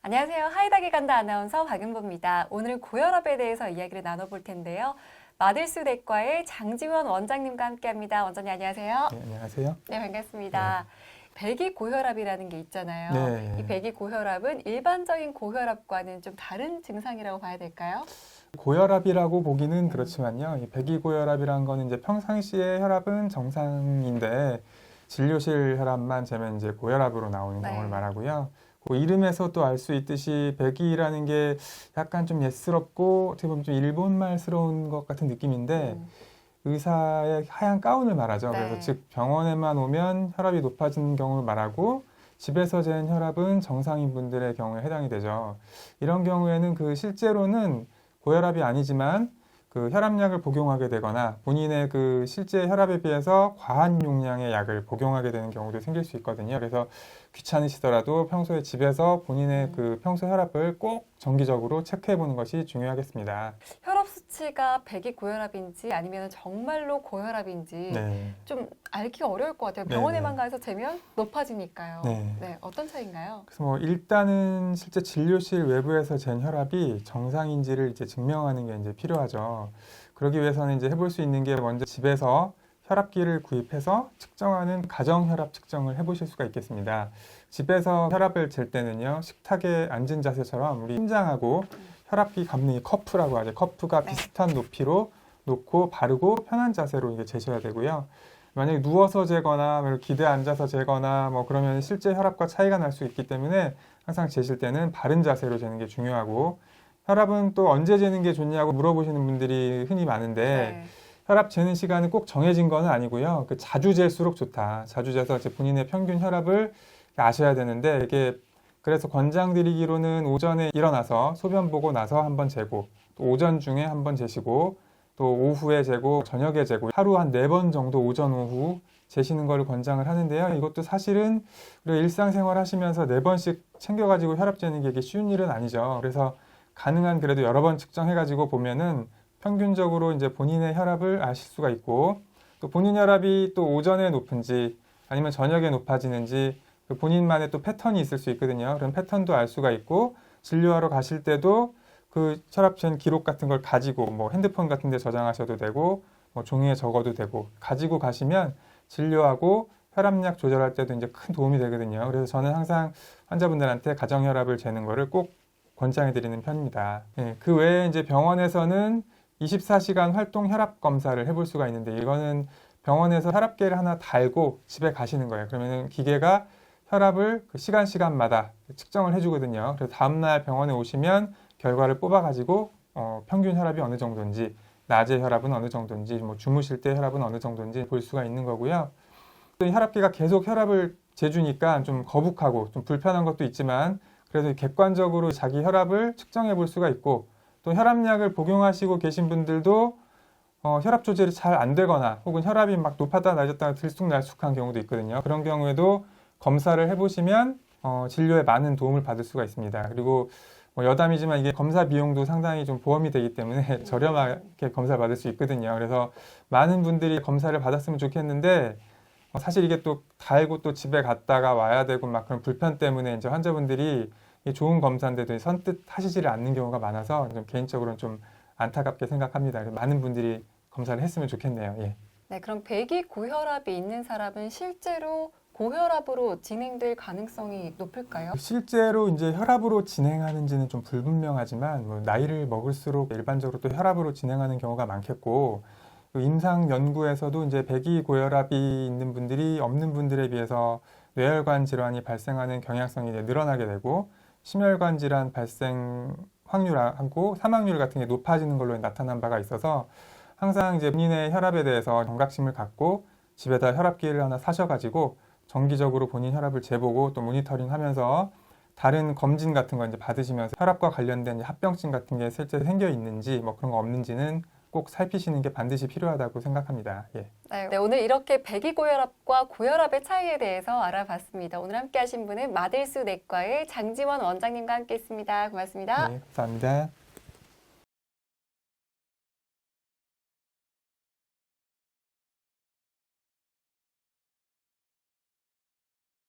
안녕하세요. 하이닥이 간다 아나운서 박은보입니다. 오늘은 고혈압에 대해서 이야기를 나눠볼 텐데요. 마들수 내과의 장지원 원장님과 함께합니다. 원장님 안녕하세요. 네, 안녕하세요. 네, 반갑습니다. 배기고혈압이라는 게 있잖아요. 네. 이 배기고혈압은 일반적인 고혈압과는 좀 다른 증상이라고 봐야 될까요? 고혈압이라고 보기는 그렇지만요. 이 배기고혈압이라는 거는 이제 평상시에 혈압은 정상인데 진료실 혈압만 재면 이제 고혈압으로 나오는 네. 경우를 말하고요. 그 이름에서 또 알 수 있듯이 배기라는 게 약간 좀 옛스럽고 어떻게 보면 좀 일본말스러운 것 같은 느낌인데 의사의 하얀 가운을 말하죠. 네. 그래서 즉 병원에만 오면 혈압이 높아지는 경우를 말하고 집에서 잰 혈압은 정상인 분들의 경우에 해당이 되죠. 이런 경우에는 그 실제로는 고혈압이 아니지만 그 혈압약을 복용하게 되거나 본인의 그 실제 혈압에 비해서 과한 용량의 약을 복용하게 되는 경우도 생길 수 있거든요. 그래서 귀찮으시더라도 평소에 집에서 본인의 그 평소 혈압을 꼭 정기적으로 체크해 보는 것이 중요하겠습니다. 혈압 수치가 배기고혈압인지 아니면 정말로 고혈압인지 네. 좀 알기가 어려울 것 같아요. 병원에만 가서 재면 높아지니까요. 네. 어떤 차이인가요? 그래서 뭐 일단은 실제 진료실 외부에서 잰 혈압이 정상인지를 이제 증명하는 게 이제 필요하죠. 그러기 위해서는 이제 해볼 수 있는 게 먼저 집에서 혈압기를 구입해서 측정하는 가정 혈압 측정을 해보실 수가 있겠습니다. 집에서 혈압을 잴 때는요, 식탁에 앉은 자세처럼 우리 심장하고 혈압기 감는 이 커프라고 하죠. 커프가 비슷한 높이로 놓고 바르고 편한 자세로 이게 재셔야 되고요. 만약에 누워서 재거나 기대 앉아서 재거나 뭐 그러면 실제 혈압과 차이가 날 수 있기 때문에 항상 재실 때는 바른 자세로 재는 게 중요하고, 혈압은 또 언제 재는 게 좋냐고 물어보시는 분들이 흔히 많은데 혈압 재는 시간은 꼭 정해진 건 아니고요. 그 자주 잴수록 좋다. 자주 재서 이제 본인의 평균 혈압을 아셔야 되는데, 이게 그래서 권장드리기로는 오전에 일어나서 소변 보고 나서 한번 재고, 또 오전 중에 한번 재시고, 또 오후에 재고, 저녁에 재고, 하루 한 4번 정도 오전 오후 재시는 걸 권장을 하는데요. 이것도 사실은 우리가 일상생활 하시면서 4번씩 챙겨가지고 혈압 재는 게 이게 쉬운 일은 아니죠. 그래서 가능한 그래도 여러 번 측정해가지고 보면은 평균적으로 이제 본인의 혈압을 아실 수가 있고, 또 본인 혈압이 또 오전에 높은지 아니면 저녁에 높아지는지 본인만의 또 패턴이 있을 수 있거든요. 그런 패턴도 알 수가 있고, 진료하러 가실 때도 그 혈압 잰 기록 같은 걸 가지고 뭐 핸드폰 같은 데 저장하셔도 되고 뭐 종이에 적어도 되고 가지고 가시면 진료하고 혈압약 조절할 때도 이제 큰 도움이 되거든요. 그래서 저는 항상 환자분들한테 가정 혈압을 재는 거를 꼭 권장해 드리는 편입니다. 그 외에 이제 병원에서는 24시간 활동 혈압 검사를 해볼 수가 있는데, 이거는 병원에서 혈압계를 하나 달고 집에 가시는 거예요. 그러면은 기계가 혈압을 그 시간마다 측정을 해주거든요. 그래서 다음날 병원에 오시면 결과를 뽑아가지고 평균 혈압이 어느 정도인지, 낮에 혈압은 어느 정도인지, 뭐 주무실 때 혈압은 어느 정도인지 볼 수가 있는 거고요. 또 이 혈압계가 계속 혈압을 재주니까 좀 거북하고 좀 불편한 것도 있지만, 그래서 객관적으로 자기 혈압을 측정해 볼 수가 있고, 또 혈압약을 복용하시고 계신 분들도 혈압 조절이 잘 안 되거나 혹은 혈압이 막 높았다 낮았다 들쑥날쑥한 경우도 있거든요. 그런 경우에도 검사를 해보시면 진료에 많은 도움을 받을 수가 있습니다. 그리고 뭐 여담이지만 이게 검사 비용도 상당히 좀 보험이 되기 때문에 저렴하게 검사를 받을 수 있거든요. 그래서 많은 분들이 검사를 받았으면 좋겠는데, 사실 이게 또 달고 또 집에 갔다가 와야 되고 막 그런 불편 때문에 이제 환자분들이 좋은 검사인데도 선뜻 하시지를 않는 경우가 많아서 좀 개인적으로는 좀 안타깝게 생각합니다. 많은 분들이 검사를 했으면 좋겠네요. 예. 네, 그럼 배기고혈압이 있는 사람은 실제로 고혈압으로 진행될 가능성이 높을까요? 실제로 이제 혈압으로 진행하는지는 좀 불분명하지만, 뭐 나이를 먹을수록 일반적으로 또 혈압으로 진행하는 경우가 많겠고, 임상 연구에서도 이제 배기고혈압이 있는 분들이 없는 분들에 비해서 뇌혈관 질환이 발생하는 경향성이 이제 늘어나게 되고, 심혈관 질환 발생 확률하고 사망률 같은 게 높아지는 걸로 나타난 바가 있어서, 항상 이제 본인의 혈압에 대해서 경각심을 갖고 집에다 혈압기를 하나 사셔가지고 정기적으로 본인 혈압을 재보고 또 모니터링 하면서 다른 검진 같은 거 이제 받으시면서 혈압과 관련된 합병증 같은 게 실제 생겨 있는지 뭐 그런 거 없는지는 꼭 살피시는 게 반드시 필요하다고 생각합니다. 예. 네, 오늘 이렇게 배기고혈압과 고혈압의 차이에 대해서 알아봤습니다. 오늘 함께 하신 분은 마들수 내과의 장지원 원장님과 함께 했습니다. 고맙습니다. 네, 감사합니다.